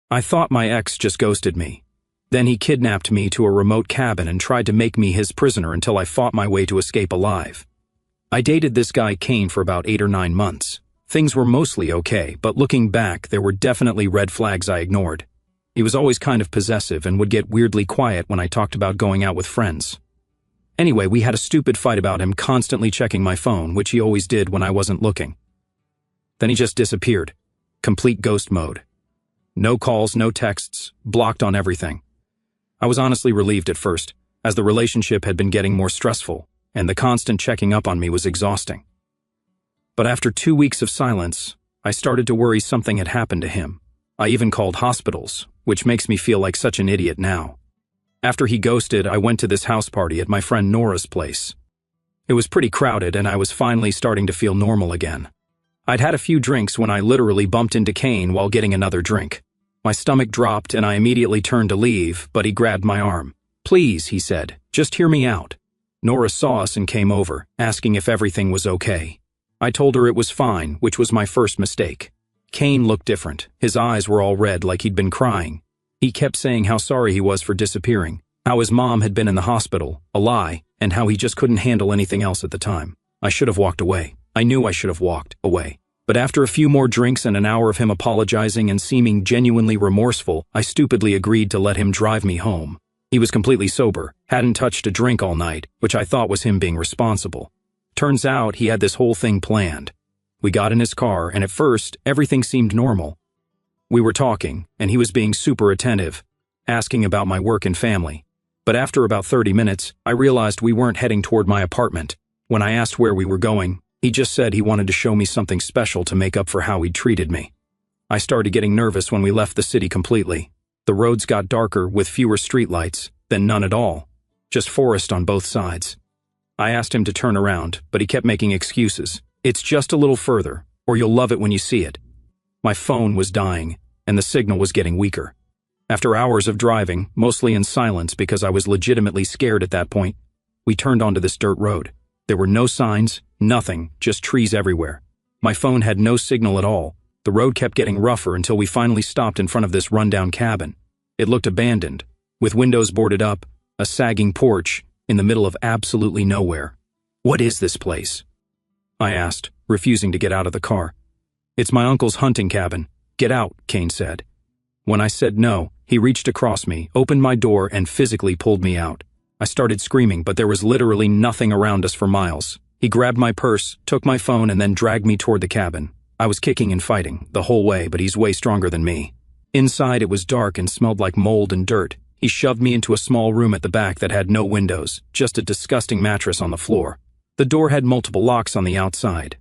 I thought my ex just ghosted me. Then he kidnapped me to a remote cabin and tried to make me his prisoner until I fought my way to escape alive. I dated this guy Kane for about 8 or 9 months. Things were mostly okay, but looking back, there were definitely red flags I ignored. He was always kind of possessive and would get weirdly quiet when I talked about going out with friends. Anyway, we had a stupid fight about him constantly checking my phone, which he always did when I wasn't looking. Then he just disappeared. Complete ghost mode. No calls, no texts, blocked on everything. I was honestly relieved at first, as the relationship had been getting more stressful, and the constant checking up on me was exhausting. But after 2 weeks of silence, I started to worry something had happened to him. I even called hospitals, which makes me feel like such an idiot now. After he ghosted, I went to this house party at my friend Nora's place. It was pretty crowded, and I was finally starting to feel normal again. I'd had a few drinks when I literally bumped into Kane while getting another drink. My stomach dropped and I immediately turned to leave, but he grabbed my arm. "Please," he said, "just hear me out." Nora saw us and came over, asking if everything was okay. I told her it was fine, which was my first mistake. Kane looked different. His eyes were all red like he'd been crying. He kept saying how sorry he was for disappearing, how his mom had been in the hospital, a lie, and how he just couldn't handle anything else at the time. I should have walked away. I knew I should have walked away. But after a few more drinks and an hour of him apologizing and seeming genuinely remorseful, I stupidly agreed to let him drive me home. He was completely sober, hadn't touched a drink all night, which I thought was him being responsible. Turns out he had this whole thing planned. We got in his car, and at first, everything seemed normal. We were talking, and he was being super attentive, asking about my work and family. But after about 30 minutes, I realized we weren't heading toward my apartment. When I asked where we were going, he just said he wanted to show me something special to make up for how he'd treated me. I started getting nervous when we left the city completely. The roads got darker with fewer streetlights, then none at all. Just forest on both sides. I asked him to turn around, but he kept making excuses. "It's just a little further, or you'll love it when you see it." My phone was dying, and the signal was getting weaker. After hours of driving, mostly in silence because I was legitimately scared at that point, we turned onto this dirt road. There were no signs, nothing, just trees everywhere. My phone had no signal at all. The road kept getting rougher until we finally stopped in front of this rundown cabin. It looked abandoned, with windows boarded up, a sagging porch, in the middle of absolutely nowhere. "What is this place?" I asked, refusing to get out of the car. "It's my uncle's hunting cabin. Get out," Kane said. When I said no, he reached across me, opened my door, and physically pulled me out. I started screaming, but there was literally nothing around us for miles. He grabbed my purse, took my phone, and then dragged me toward the cabin. I was kicking and fighting the whole way, but he's way stronger than me. Inside, it was dark and smelled like mold and dirt. He shoved me into a small room at the back that had no windows, just a disgusting mattress on the floor. The door had multiple locks on the outside.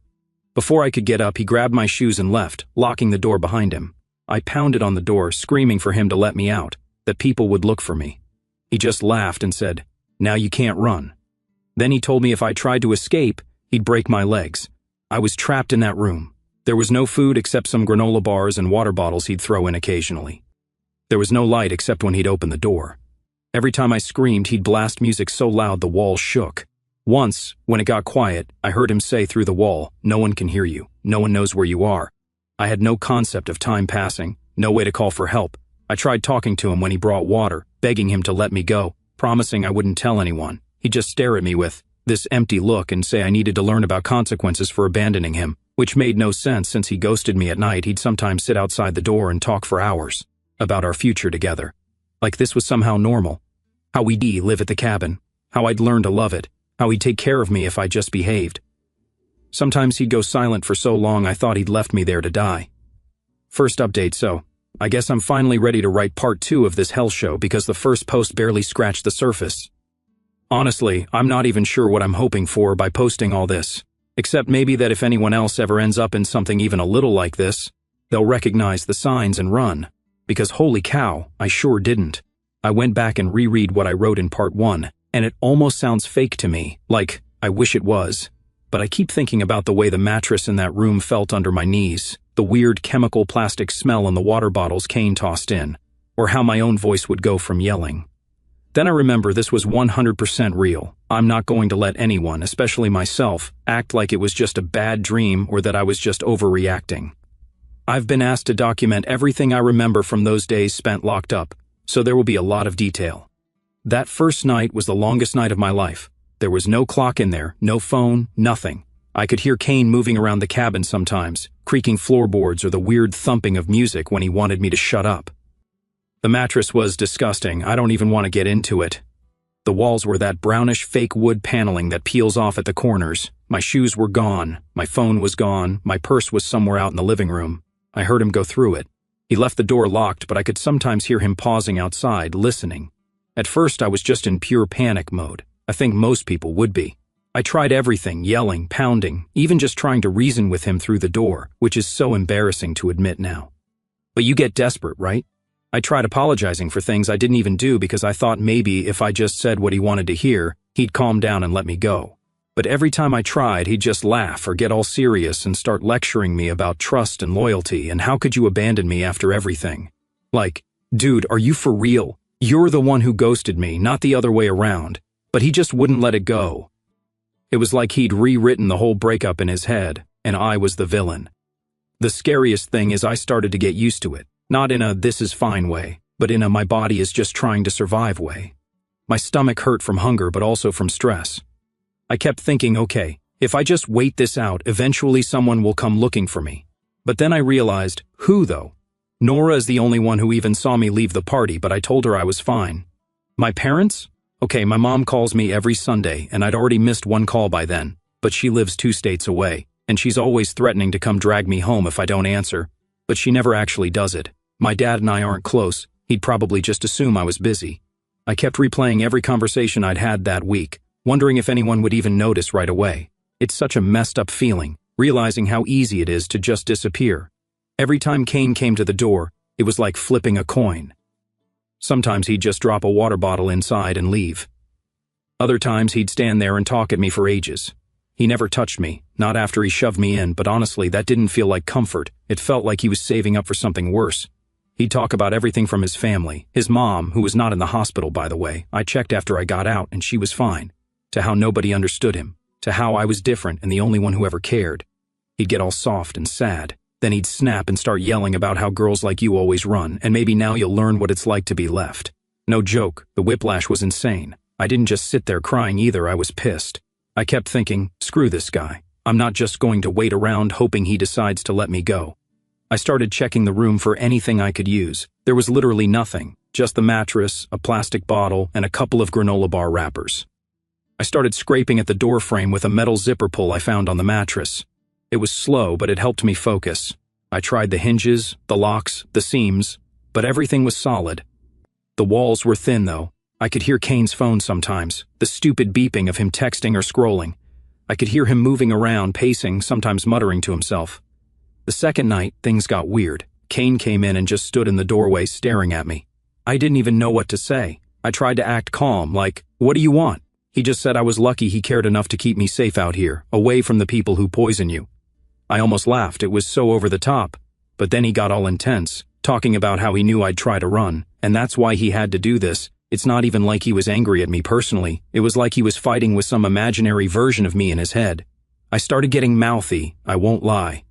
Before I could get up, he grabbed my shoes and left, locking the door behind him. I pounded on the door, screaming for him to let me out, that people would look for me. He just laughed and said, "Now you can't run." Then he told me if I tried to escape, he'd break my legs. I was trapped in that room. There was no food except some granola bars and water bottles he'd throw in occasionally. There was no light except when he'd open the door. Every time I screamed, he'd blast music so loud the walls shook. Once, when it got quiet, I heard him say through the wall, "No one can hear you. No one knows where you are." I had no concept of time passing, no way to call for help. I tried talking to him when he brought water, begging him to let me go, promising I wouldn't tell anyone. He'd just stare at me with this empty look and say I needed to learn about consequences for abandoning him, which made no sense since he ghosted me at night. He'd sometimes sit outside the door and talk for hours about our future together. Like this was somehow normal. How we'd live at the cabin, how I'd learn to love it, how he'd take care of me if I just behaved. Sometimes he'd go silent for so long I thought he'd left me there to die. First update, so I guess I'm finally ready to write part 2 of this hell show because the first post barely scratched the surface. Honestly, I'm not even sure what I'm hoping for by posting all this, except maybe that if anyone else ever ends up in something even a little like this, they'll recognize the signs and run. Because holy cow, I sure didn't. I went back and reread what I wrote in part 1, and it almost sounds fake to me, like I wish it was. But I keep thinking about the way the mattress in that room felt under my knees, the weird chemical plastic smell in the water bottles Kane tossed in, or how my own voice would go from yelling. Then I remember this was 100% real. I'm not going to let anyone, especially myself, act like it was just a bad dream or that I was just overreacting. I've been asked to document everything I remember from those days spent locked up, so there will be a lot of detail. That first night was the longest night of my life. There was no clock in there, no phone, nothing. I could hear Kane moving around the cabin sometimes, creaking floorboards or the weird thumping of music when he wanted me to shut up. The mattress was disgusting. I don't even want to get into it. The walls were that brownish fake wood paneling that peels off at the corners. My shoes were gone. My phone was gone. My purse was somewhere out in the living room. I heard him go through it. He left the door locked, but I could sometimes hear him pausing outside, listening. At first, I was just in pure panic mode. I think most people would be. I tried everything, yelling, pounding, even just trying to reason with him through the door, which is so embarrassing to admit now. But you get desperate, right? I tried apologizing for things I didn't even do because I thought maybe if I just said what he wanted to hear, he'd calm down and let me go. But every time I tried, he'd just laugh or get all serious and start lecturing me about trust and loyalty and how could you abandon me after everything. Like, dude, are you for real? You're the one who ghosted me, not the other way around. But he just wouldn't let it go. It was like he'd rewritten the whole breakup in his head, and I was the villain. The scariest thing is I started to get used to it, not in a this is fine way, but in a my body is just trying to survive way. My stomach hurt from hunger but also from stress. I kept thinking, okay, if I just wait this out, eventually someone will come looking for me. But then I realized, who though? Nora is the only one who even saw me leave the party, but I told her I was fine. My parents? Okay, my mom calls me every Sunday, and I'd already missed one call by then, but she lives 2 states away, and she's always threatening to come drag me home if I don't answer, but she never actually does it. My dad and I aren't close. He'd probably just assume I was busy. I kept replaying every conversation I'd had that week, wondering if anyone would even notice right away. It's such a messed up feeling, realizing how easy it is to just disappear. Every time Kane came to the door, it was like flipping a coin. Sometimes he'd just drop a water bottle inside and leave. Other times he'd stand there and talk at me for ages. He never touched me, not after he shoved me in, but honestly, that didn't feel like comfort. It felt like he was saving up for something worse. He'd talk about everything from his family, his mom, who was not in the hospital, by the way. I checked after I got out and she was fine, to how nobody understood him, to how I was different and the only one who ever cared. He'd get all soft and sad. Then he'd snap and start yelling about how girls like you always run, and maybe now you'll learn what it's like to be left. No joke, the whiplash was insane. I didn't just sit there crying either, I was pissed. I kept thinking, screw this guy. I'm not just going to wait around hoping he decides to let me go. I started checking the room for anything I could use. There was literally nothing, just the mattress, a plastic bottle, and a couple of granola bar wrappers. I started scraping at the door frame with a metal zipper pull I found on the mattress. It was slow, but it helped me focus. I tried the hinges, the locks, the seams, but everything was solid. The walls were thin, though. I could hear Kane's phone sometimes, the stupid beeping of him texting or scrolling. I could hear him moving around, pacing, sometimes muttering to himself. The second night, things got weird. Kane came in and just stood in the doorway staring at me. I didn't even know what to say. I tried to act calm, like, what do you want? He just said I was lucky he cared enough to keep me safe out here, away from the people who poison you. I almost laughed, it was so over the top. But then he got all intense, talking about how he knew I'd try to run, and that's why he had to do this. It's not even like he was angry at me personally, it was like he was fighting with some imaginary version of me in his head. I started getting mouthy, I won't lie.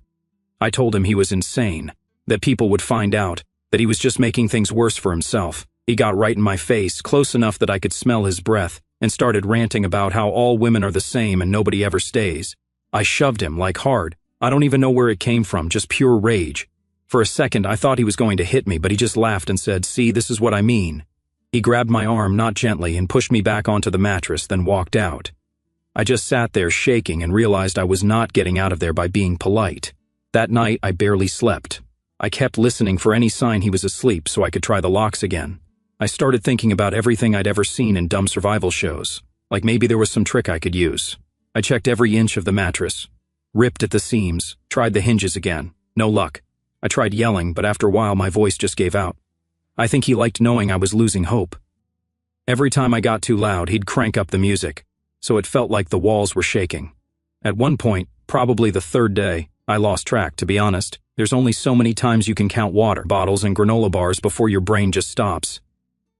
I told him he was insane, that people would find out, that he was just making things worse for himself. He got right in my face, close enough that I could smell his breath, and started ranting about how all women are the same and nobody ever stays. I shoved him, like hard. I don't even know where it came from, just pure rage. For a second, I thought he was going to hit me, but he just laughed and said, see, this is what I mean. He grabbed my arm, not gently, and pushed me back onto the mattress, then walked out. I just sat there shaking and realized I was not getting out of there by being polite. That night, I barely slept. I kept listening for any sign he was asleep so I could try the locks again. I started thinking about everything I'd ever seen in dumb survival shows, like maybe there was some trick I could use. I checked every inch of the mattress. Ripped at the seams, tried the hinges again. No luck. I tried yelling, but after a while my voice just gave out. I think he liked knowing I was losing hope. Every time I got too loud, he'd crank up the music, so it felt like the walls were shaking. At one point, probably the third day, I lost track, to be honest. There's only so many times you can count water bottles and granola bars before your brain just stops.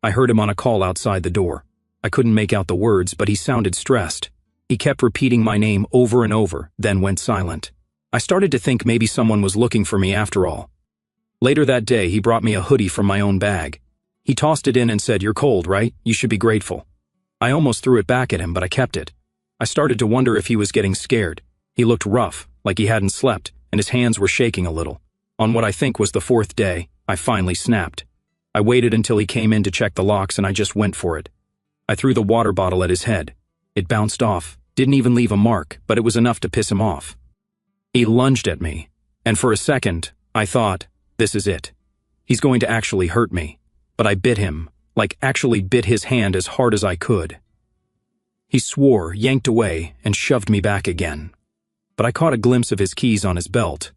I heard him on a call outside the door. I couldn't make out the words, but he sounded stressed. He kept repeating my name over and over, then went silent. I started to think maybe someone was looking for me after all, Later that day, he brought me a hoodie from my own bag. He tossed it in and said, "You're cold, right? You should be grateful." I almost threw it back at him, but I kept it. I started to wonder if he was getting scared. He looked rough, like he hadn't slept, and his hands were shaking a little. On what I think was the fourth day, I finally snapped. I waited until he came in to check the locks and I just went for it. I threw the water bottle at his head. It bounced off, didn't even leave a mark, but it was enough to piss him off. He lunged at me, and for a second, I thought, this is it. He's going to actually hurt me. But I bit him, like actually bit his hand as hard as I could. He swore, yanked away, and shoved me back again. But I caught a glimpse of his keys on his belt.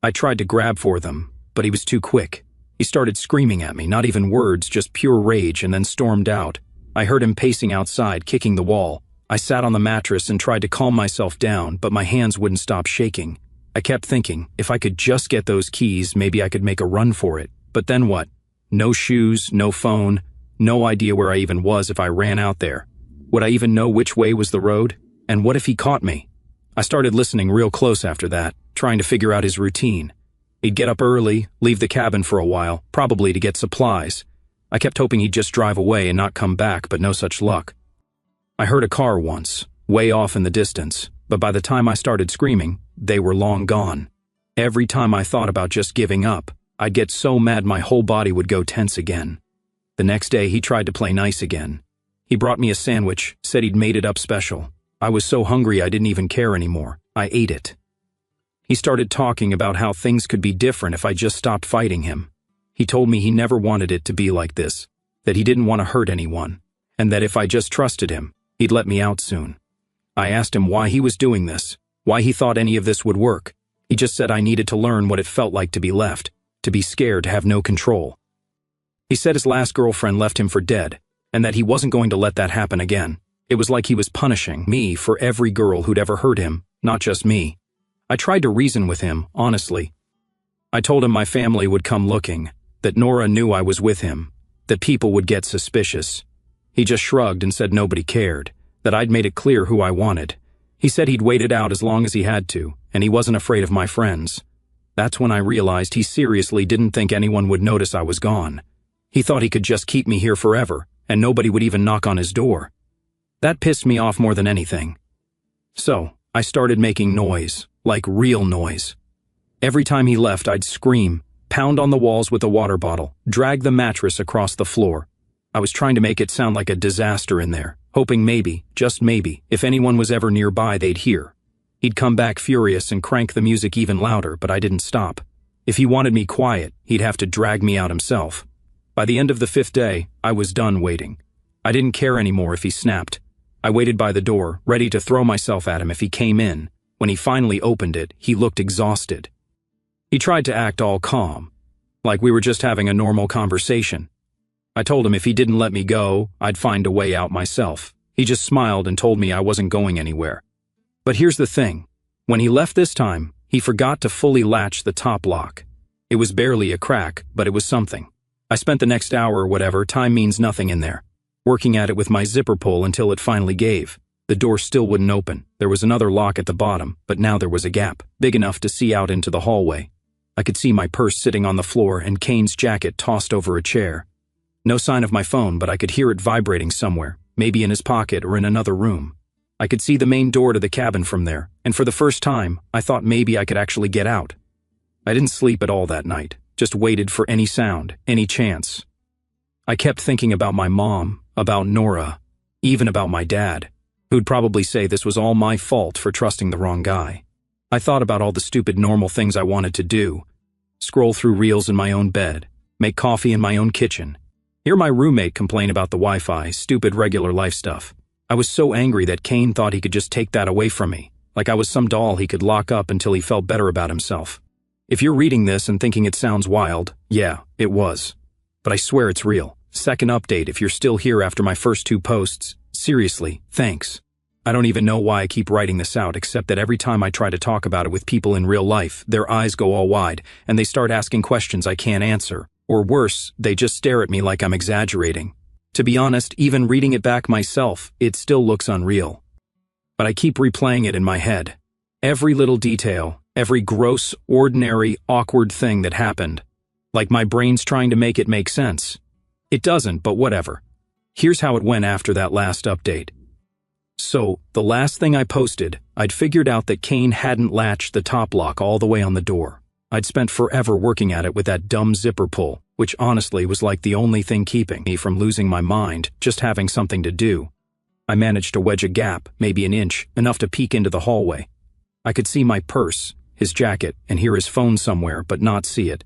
I tried to grab for them, but he was too quick. He started screaming at me, not even words, just pure rage, and then stormed out. I heard him pacing outside, kicking the wall. I sat on the mattress and tried to calm myself down, but my hands wouldn't stop shaking. I kept thinking, if I could just get those keys, maybe I could make a run for it. But then what? No shoes, no phone, no idea where I even was if I ran out there. Would I even know which way was the road? And what if he caught me? I started listening real close after that, trying to figure out his routine. He'd get up early, leave the cabin for a while, probably to get supplies. I kept hoping he'd just drive away and not come back, but no such luck. I heard a car once, way off in the distance, but by the time I started screaming, they were long gone. Every time I thought about just giving up, I'd get so mad my whole body would go tense again. The next day, he tried to play nice again. He brought me a sandwich, said he'd made it up special. I was so hungry I didn't even care anymore. I ate it. He started talking about how things could be different if I just stopped fighting him. He told me he never wanted it to be like this, that he didn't want to hurt anyone, and that if I just trusted him, he'd let me out soon. I asked him why he was doing this, why he thought any of this would work. He just said I needed to learn what it felt like to be left, to be scared, to have no control. He said his last girlfriend left him for dead, and that he wasn't going to let that happen again. It was like he was punishing me for every girl who'd ever hurt him, not just me. I tried to reason with him, honestly. I told him my family would come looking, that Nora knew I was with him, that people would get suspicious. He just shrugged and said nobody cared, that I'd made it clear who I wanted. He said he'd wait it out as long as he had to, and he wasn't afraid of my friends. That's when I realized he seriously didn't think anyone would notice I was gone. He thought he could just keep me here forever, and nobody would even knock on his door. That pissed me off more than anything. So, I started making noise, like real noise. Every time he left, I'd scream, pound on the walls with a water bottle, drag the mattress across the floor. I was trying to make it sound like a disaster in there, hoping maybe, just maybe, if anyone was ever nearby, they'd hear. He'd come back furious and crank the music even louder, but I didn't stop. If he wanted me quiet, he'd have to drag me out himself. By the end of the 5th day, I was done waiting. I didn't care anymore if he snapped. I waited by the door, ready to throw myself at him if he came in. When he finally opened it, he looked exhausted. He tried to act all calm, like we were just having a normal conversation. I told him if he didn't let me go, I'd find a way out myself. He just smiled and told me I wasn't going anywhere. But here's the thing. When he left this time, he forgot to fully latch the top lock. It was barely a crack, but it was something. I spent the next hour or whatever, time means nothing in there, working at it with my zipper pull until it finally gave. The door still wouldn't open. There was another lock at the bottom, but now there was a gap, big enough to see out into the hallway. I could see my purse sitting on the floor and Kane's jacket tossed over a chair. No sign of my phone, but I could hear it vibrating somewhere, maybe in his pocket or in another room. I could see the main door to the cabin from there, and for the first time, I thought maybe I could actually get out. I didn't sleep at all that night, just waited for any sound, any chance. I kept thinking about my mom, about Nora, even about my dad, who'd probably say this was all my fault for trusting the wrong guy. I thought about all the stupid normal things I wanted to do. Scroll through reels in my own bed, make coffee in my own kitchen, hear my roommate complain about the Wi-Fi, stupid regular life stuff. I was so angry that Kane thought he could just take that away from me, like I was some doll he could lock up until he felt better about himself. If you're reading this and thinking it sounds wild, yeah, it was. But I swear it's real. Second update if you're still here after my first 2 posts. Seriously, thanks. I don't even know why I keep writing this out, except that every time I try to talk about it with people in real life, their eyes go all wide, and they start asking questions I can't answer. Or worse, they just stare at me like I'm exaggerating. To be honest, even reading it back myself, it still looks unreal. But I keep replaying it in my head. Every little detail, every gross, ordinary, awkward thing that happened. Like my brain's trying to make it make sense. It doesn't, but whatever. Here's how it went after that last update. So, the last thing I posted, I'd figured out that Kane hadn't latched the top lock all the way on the door. I'd spent forever working at it with that dumb zipper pull, which honestly was like the only thing keeping me from losing my mind, just having something to do. I managed to wedge a gap, maybe an inch, enough to peek into the hallway. I could see my purse, his jacket, and hear his phone somewhere, but not see it.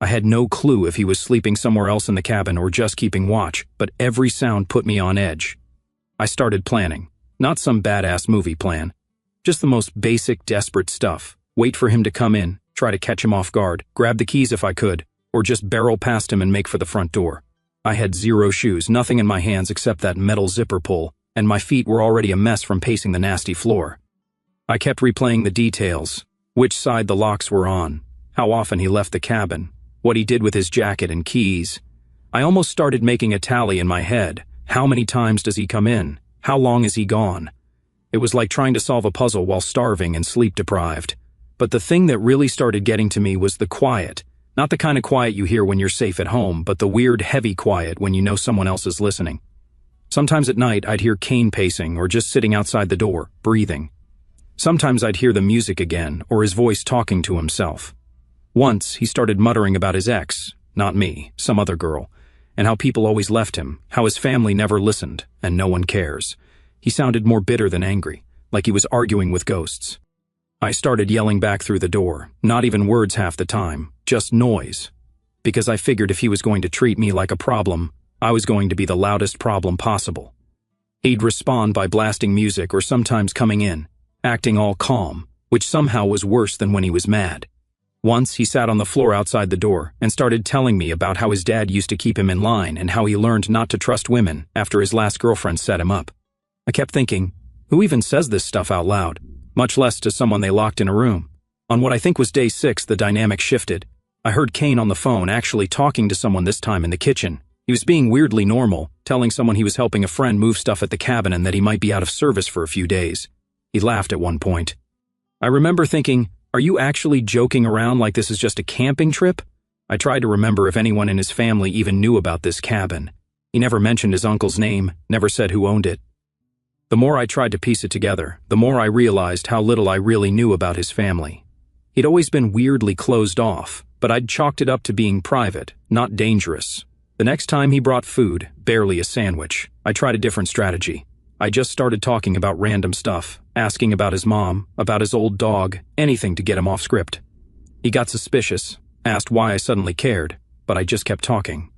I had no clue if he was sleeping somewhere else in the cabin or just keeping watch, but every sound put me on edge. I started planning. Not some badass movie plan. Just the most basic, desperate stuff. Wait for him to come in, try to catch him off guard, grab the keys if I could, or just barrel past him and make for the front door. I had zero shoes, nothing in my hands except that metal zipper pull, and my feet were already a mess from pacing the nasty floor. I kept replaying the details. Which side the locks were on, how often he left the cabin, what he did with his jacket and keys. I almost started making a tally in my head. How many times does he come in? How long is he gone? It was like trying to solve a puzzle while starving and sleep-deprived. But the thing that really started getting to me was the quiet. Not the kind of quiet you hear when you're safe at home, but the weird, heavy quiet when you know someone else is listening. Sometimes at night, I'd hear Kane pacing or just sitting outside the door, breathing. Sometimes I'd hear the music again, or his voice talking to himself. Once, he started muttering about his ex, not me, some other girl, and how people always left him, how his family never listened, and no one cares. He sounded more bitter than angry, like he was arguing with ghosts. I started yelling back through the door, not even words half the time, just noise. Because I figured if he was going to treat me like a problem, I was going to be the loudest problem possible. He'd respond by blasting music or sometimes coming in, acting all calm, which somehow was worse than when he was mad. Once, he sat on the floor outside the door and started telling me about how his dad used to keep him in line and how he learned not to trust women after his last girlfriend set him up. I kept thinking, who even says this stuff out loud, much less to someone they locked in a room? On what I think was day 6, the dynamic shifted. I heard Kane on the phone actually talking to someone, this time in the kitchen. He was being weirdly normal, telling someone he was helping a friend move stuff at the cabin and that he might be out of service for a few days. He laughed at one point. I remember thinking, are you actually joking around like this is just a camping trip? I tried to remember if anyone in his family even knew about this cabin. He never mentioned his uncle's name, never said who owned it. The more I tried to piece it together, the more I realized how little I really knew about his family. He'd always been weirdly closed off, but I'd chalked it up to being private, not dangerous. The next time he brought food, barely a sandwich, I tried a different strategy. I just started talking about random stuff, asking about his mom, about his old dog, anything to get him off script. He got suspicious, asked why I suddenly cared, but I just kept talking.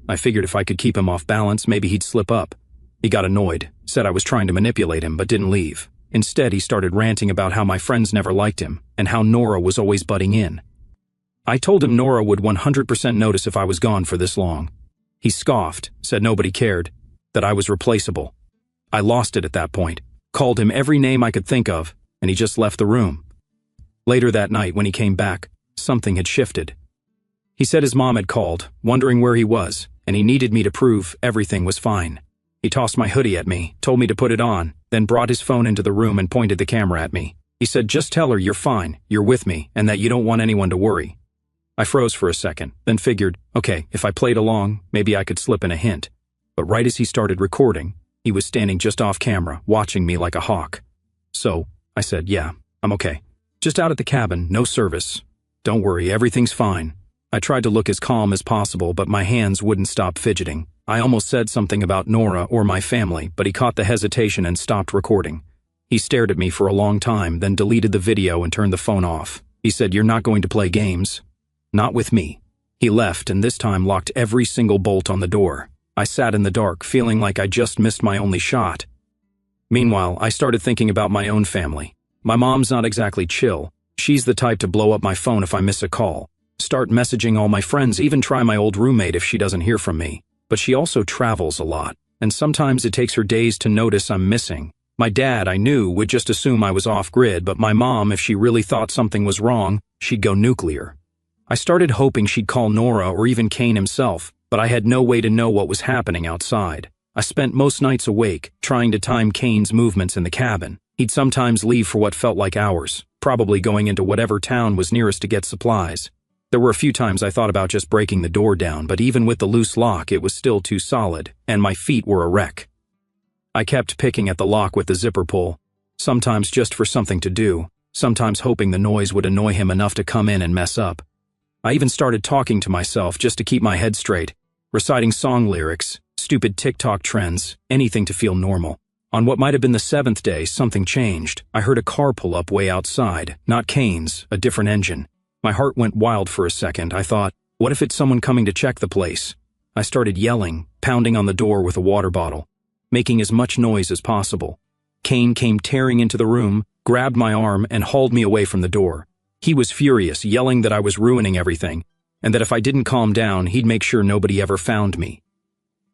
I figured if I could keep him off balance, maybe he'd slip up. He got annoyed, said I was trying to manipulate him, but didn't leave. Instead, he started ranting about how my friends never liked him, and how Nora was always butting in. I told him Nora would 100% notice if I was gone for this long. He scoffed, said nobody cared, that I was replaceable. I lost it at that point, called him every name I could think of, and he just left the room. Later that night, when he came back, something had shifted. He said his mom had called, wondering where he was, and he needed me to prove everything was fine. He tossed my hoodie at me, told me to put it on, then brought his phone into the room and pointed the camera at me. He said, just tell her you're fine, you're with me, and that you don't want anyone to worry. I froze for a second, then figured, okay, if I played along, maybe I could slip in a hint. But right as he started recording, he was standing just off camera, watching me like a hawk. So, I said, yeah, I'm okay. Just out at the cabin, no service. Don't worry, everything's fine. I tried to look as calm as possible, but my hands wouldn't stop fidgeting. I almost said something about Nora or my family, but he caught the hesitation and stopped recording. He stared at me for a long time, then deleted the video and turned the phone off. He said, you're not going to play games. Not with me. He left and this time locked every single bolt on the door. I sat in the dark, feeling like I just missed my only shot. Meanwhile, I started thinking about my own family. My mom's not exactly chill. She's the type to blow up my phone if I miss a call, start messaging all my friends, even try my old roommate if she doesn't hear from me. But she also travels a lot, and sometimes it takes her days to notice I'm missing. My dad, I knew, would just assume I was off-grid, but my mom, if she really thought something was wrong, she'd go nuclear. I started hoping she'd call Nora or even Kane himself, but I had no way to know what was happening outside. I spent most nights awake, trying to time Kane's movements in the cabin. He'd sometimes leave for what felt like hours, probably going into whatever town was nearest to get supplies. There were a few times I thought about just breaking the door down, but even with the loose lock, it was still too solid, and my feet were a wreck. I kept picking at the lock with the zipper pull, sometimes just for something to do, sometimes hoping the noise would annoy him enough to come in and mess up. I even started talking to myself just to keep my head straight, reciting song lyrics, stupid TikTok trends, anything to feel normal. On what might have been the 7th day, something changed. I heard a car pull up way outside, not Kane's, a different engine. My heart went wild for a second. I thought, what if it's someone coming to check the place? I started yelling, pounding on the door with a water bottle, making as much noise as possible. Kane came tearing into the room, grabbed my arm, and hauled me away from the door. He was furious, yelling that I was ruining everything, and that if I didn't calm down, he'd make sure nobody ever found me.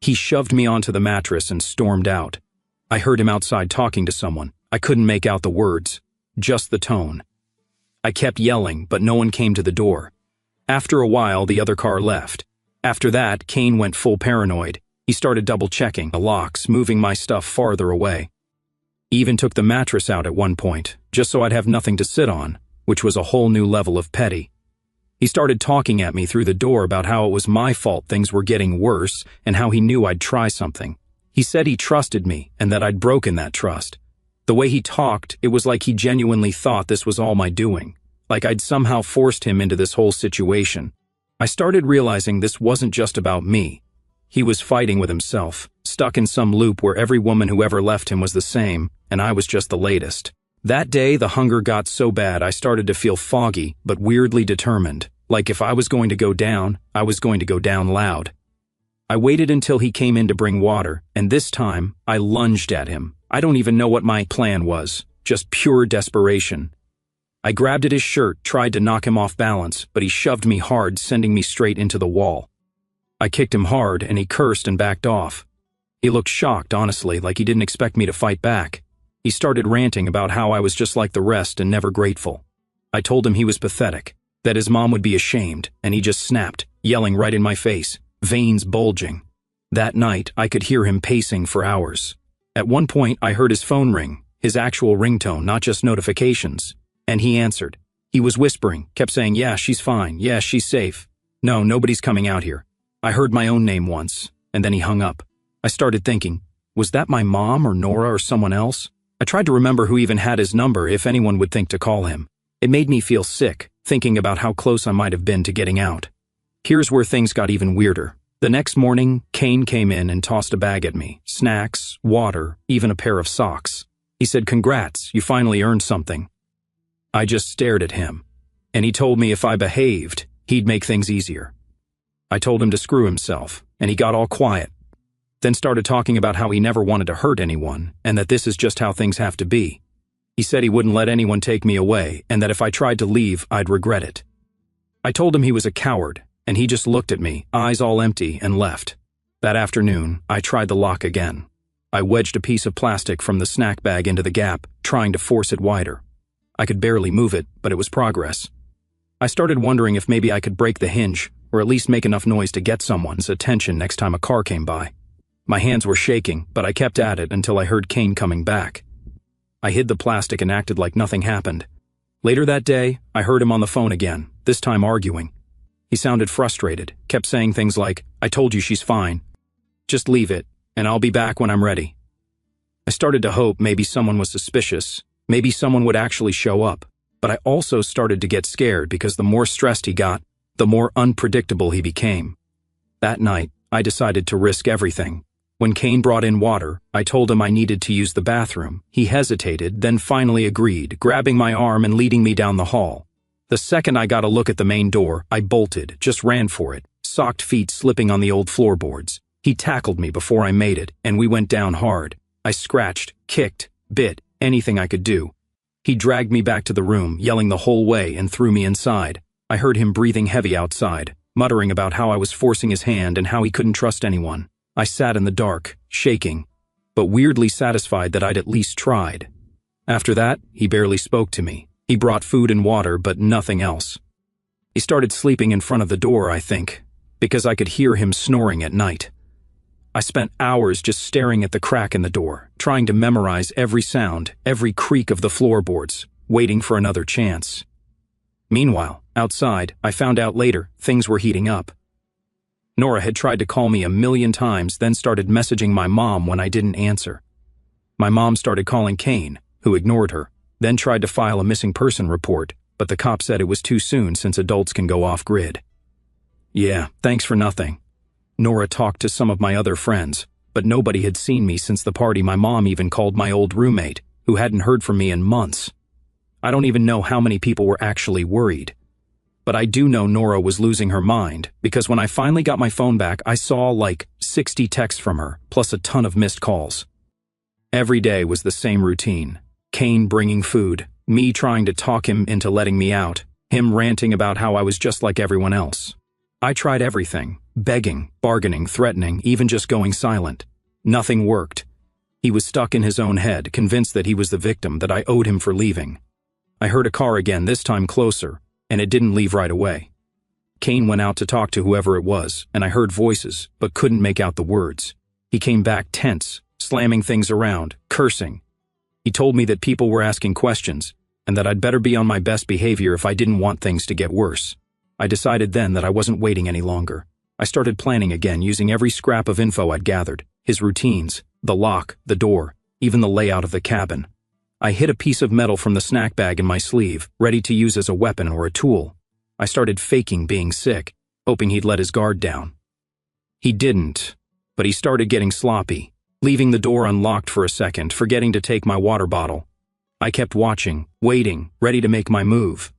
He shoved me onto the mattress and stormed out. I heard him outside talking to someone. I couldn't make out the words, just the tone. I kept yelling, but no one came to the door. After a while, the other car left. After that, Kane went full paranoid. He started double-checking the locks, moving my stuff farther away. He even took the mattress out at one point, just so I'd have nothing to sit on, which was a whole new level of petty. He started talking at me through the door about how it was my fault things were getting worse and how he knew I'd try something. He said he trusted me and that I'd broken that trust. The way he talked, it was like he genuinely thought this was all my doing, like I'd somehow forced him into this whole situation. I started realizing this wasn't just about me. He was fighting with himself, stuck in some loop where every woman who ever left him was the same, and I was just the latest. That day, the hunger got so bad I started to feel foggy, but weirdly determined, like if I was going to go down, I was going to go down loud. I waited until he came in to bring water, and this time, I lunged at him. I don't even know what my plan was, just pure desperation. I grabbed at his shirt, tried to knock him off balance, but he shoved me hard, sending me straight into the wall. I kicked him hard, and he cursed and backed off. He looked shocked, honestly, like he didn't expect me to fight back. He started ranting about how I was just like the rest and never grateful. I told him he was pathetic, that his mom would be ashamed, and he just snapped, yelling right in my face, veins bulging. That night, I could hear him pacing for hours. At one point, I heard his phone ring, his actual ringtone, not just notifications. And he answered. He was whispering, kept saying, yeah, she's fine, yeah, she's safe. No, nobody's coming out here. I heard my own name once, and then he hung up. I started thinking, was that my mom or Nora or someone else? I tried to remember who even had his number if anyone would think to call him. It made me feel sick, thinking about how close I might have been to getting out. Here's where things got even weirder. The next morning, Kane came in and tossed a bag at me, snacks, water, even a pair of socks. He said, congrats, you finally earned something. I just stared at him, and he told me if I behaved, he'd make things easier. I told him to screw himself, and he got all quiet, then started talking about how he never wanted to hurt anyone, and that this is just how things have to be. He said he wouldn't let anyone take me away, and that if I tried to leave, I'd regret it. I told him he was a coward, and he just looked at me, eyes all empty, and left. That afternoon, I tried the lock again. I wedged a piece of plastic from the snack bag into the gap, trying to force it wider. I could barely move it, but it was progress. I started wondering if maybe I could break the hinge, or at least make enough noise to get someone's attention next time a car came by. My hands were shaking, but I kept at it until I heard Kane coming back. I hid the plastic and acted like nothing happened. Later that day, I heard him on the phone again, this time arguing. He sounded frustrated, kept saying things like, I told you she's fine. Just leave it, and I'll be back when I'm ready. I started to hope maybe someone was suspicious, maybe someone would actually show up, but I also started to get scared because the more stressed he got, the more unpredictable he became. That night, I decided to risk everything. When Kane brought in water, I told him I needed to use the bathroom. He hesitated, then finally agreed, grabbing my arm and leading me down the hall. The second I got a look at the main door, I bolted, just ran for it, socked feet slipping on the old floorboards. He tackled me before I made it, and we went down hard. I scratched, kicked, bit, anything I could do. He dragged me back to the room, yelling the whole way, and threw me inside. I heard him breathing heavy outside, muttering about how I was forcing his hand and how he couldn't trust anyone. I sat in the dark, shaking, but weirdly satisfied that I'd at least tried. After that, he barely spoke to me. He brought food and water, but nothing else. He started sleeping in front of the door, I think, because I could hear him snoring at night. I spent hours just staring at the crack in the door, trying to memorize every sound, every creak of the floorboards, waiting for another chance. Meanwhile, outside, I found out later, things were heating up. Nora had tried to call me 1,000,000 times, then started messaging my mom when I didn't answer. My mom started calling Kane, who ignored her, then tried to file a missing person report, but the cop said it was too soon since adults can go off-grid. Yeah, thanks for nothing. Nora talked to some of my other friends, but nobody had seen me since the party. My mom even called my old roommate, who hadn't heard from me in months. I don't even know how many people were actually worried. But I do know Nora was losing her mind, because when I finally got my phone back, I saw like 60 texts from her, plus a ton of missed calls. Every day was the same routine. Kane bringing food, me trying to talk him into letting me out, him ranting about how I was just like everyone else. I tried everything, begging, bargaining, threatening, even just going silent. Nothing worked. He was stuck in his own head, convinced that he was the victim, that I owed him for leaving. I heard a car again, this time closer, and it didn't leave right away. Kane went out to talk to whoever it was, and I heard voices, but couldn't make out the words. He came back tense, slamming things around, cursing. He told me that people were asking questions, and that I'd better be on my best behavior if I didn't want things to get worse. I decided then that I wasn't waiting any longer. I started planning again, using every scrap of info I'd gathered, his routines, the lock, the door, even the layout of the cabin. I hid a piece of metal from the snack bag in my sleeve, ready to use as a weapon or a tool. I started faking being sick, hoping he'd let his guard down. He didn't, but he started getting sloppy, leaving the door unlocked for a second, forgetting to take my water bottle. I kept watching, waiting, ready to make my move.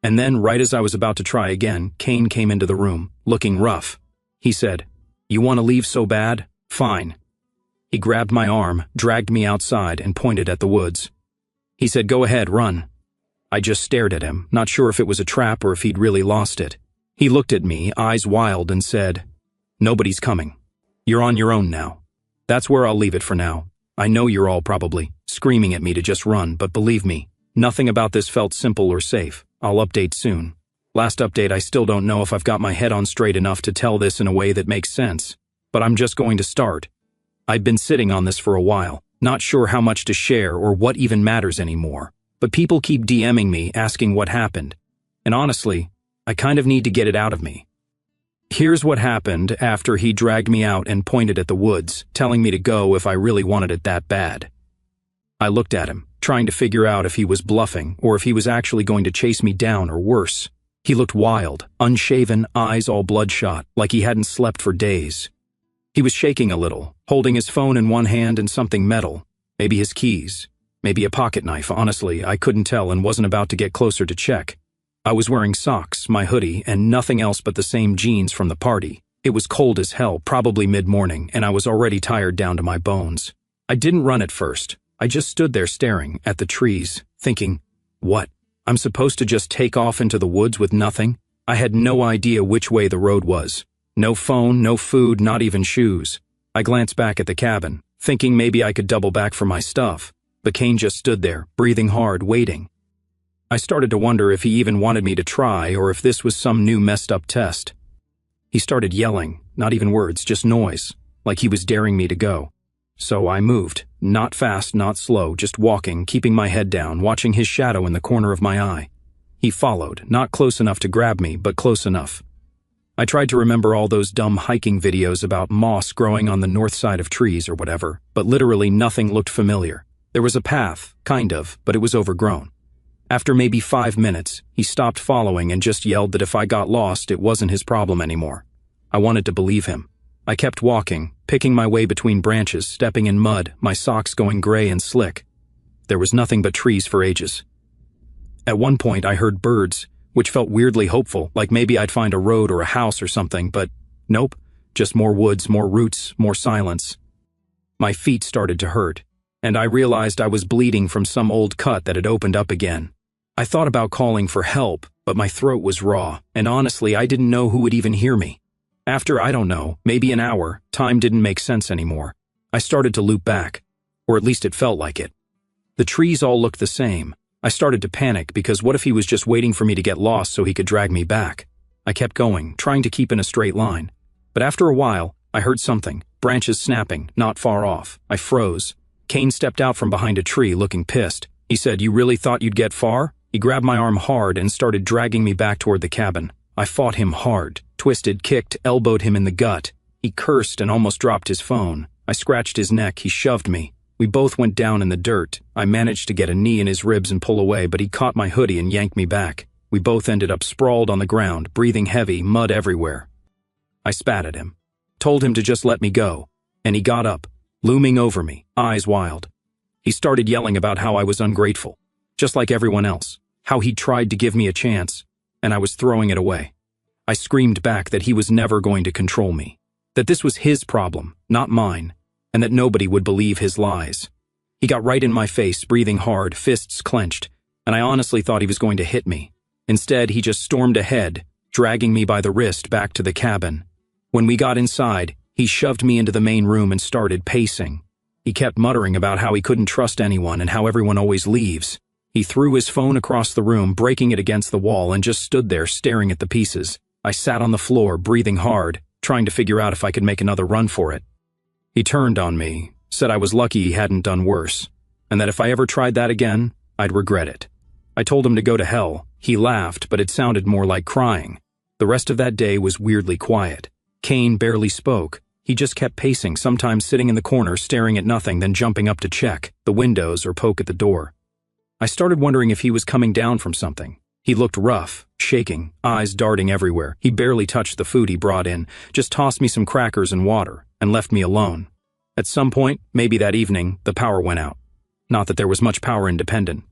And then, right as I was about to try again, Kane came into the room, looking rough. He said, "You want to leave so bad? Fine." He grabbed my arm, dragged me outside, and pointed at the woods. He said, "Go ahead, run." I just stared at him, not sure if it was a trap or if he'd really lost it. He looked at me, eyes wild, and said, "Nobody's coming. You're on your own now. That's where I'll leave it for now. I know you're all probably screaming at me to just run, but believe me, nothing about this felt simple or safe. I'll update soon. Last update, I still don't know if I've got my head on straight enough to tell this in a way that makes sense, but I'm just going to start. I've been sitting on this for a while, not sure how much to share or what even matters anymore, but people keep DMing me asking what happened, and honestly, I kind of need to get it out of me. Here's what happened after he dragged me out and pointed at the woods, telling me to go if I really wanted it that bad. I looked at him, trying to figure out if he was bluffing or if he was actually going to chase me down or worse. He looked wild, unshaven, eyes all bloodshot, like he hadn't slept for days. He was shaking a little, holding his phone in one hand and something metal, maybe his keys, maybe a pocket knife. Honestly, I couldn't tell and wasn't about to get closer to check. I was wearing socks, my hoodie, and nothing else but the same jeans from the party. It was cold as hell, probably mid-morning, and I was already tired down to my bones. I didn't run at first. I just stood there staring at the trees, thinking, what? I'm supposed to just take off into the woods with nothing? I had no idea which way the road was. No phone, no food, not even shoes. I glanced back at the cabin, thinking maybe I could double back for my stuff, but Kane just stood there, breathing hard, waiting. I started to wonder if he even wanted me to try or if this was some new messed up test. He started yelling, not even words, just noise, like he was daring me to go. So I moved, not fast, not slow, just walking, keeping my head down, watching his shadow in the corner of my eye. He followed, not close enough to grab me, but close enough. I tried to remember all those dumb hiking videos about moss growing on the north side of trees or whatever, but literally nothing looked familiar. There was a path, kind of, but it was overgrown. After maybe 5 minutes, he stopped following and just yelled that if I got lost, it wasn't his problem anymore. I wanted to believe him. I kept walking, picking my way between branches, stepping in mud, my socks going gray and slick. There was nothing but trees for ages. At one point, I heard birds, which felt weirdly hopeful, like maybe I'd find a road or a house or something, but nope, just more woods, more roots, more silence. My feet started to hurt, and I realized I was bleeding from some old cut that had opened up again. I thought about calling for help, but my throat was raw, and honestly, I didn't know who would even hear me. After, I don't know, maybe an hour, time didn't make sense anymore. I started to loop back, or at least it felt like it. The trees all looked the same. I started to panic because what if he was just waiting for me to get lost so he could drag me back? I kept going, trying to keep in a straight line. But after a while, I heard something, branches snapping, not far off. I froze. Kane stepped out from behind a tree looking pissed. He said, "You really thought you'd get far? He grabbed my arm hard and started dragging me back toward the cabin. I fought him hard, twisted, kicked, elbowed him in the gut. He cursed and almost dropped his phone. I scratched his neck, he shoved me. We both went down in the dirt. I managed to get a knee in his ribs and pull away, but he caught my hoodie and yanked me back. We both ended up sprawled on the ground, breathing heavy, mud everywhere. I spat at him, told him to just let me go, and he got up, looming over me, eyes wild. He started yelling about how I was ungrateful, just like everyone else, how he tried to give me a chance, and I was throwing it away. I screamed back that he was never going to control me, that this was his problem, not mine, and that nobody would believe his lies. He got right in my face, breathing hard, fists clenched, and I honestly thought he was going to hit me. Instead, he just stormed ahead, dragging me by the wrist back to the cabin. When we got inside, he shoved me into the main room and started pacing. He kept muttering about how he couldn't trust anyone and how everyone always leaves. He threw his phone across the room, breaking it against the wall, and just stood there staring at the pieces. I sat on the floor, breathing hard, trying to figure out if I could make another run for it. He turned on me, said I was lucky he hadn't done worse, and that if I ever tried that again, I'd regret it. I told him to go to hell. He laughed, but it sounded more like crying. The rest of that day was weirdly quiet. Kane barely spoke. He just kept pacing, sometimes sitting in the corner staring at nothing, then jumping up to check the windows or poke at the door. I started wondering if he was coming down from something. He looked rough, shaking, eyes darting everywhere. He barely touched the food he brought in, just tossed me some crackers and water, and left me alone. At some point, maybe that evening, the power went out. Not that there was much power independent,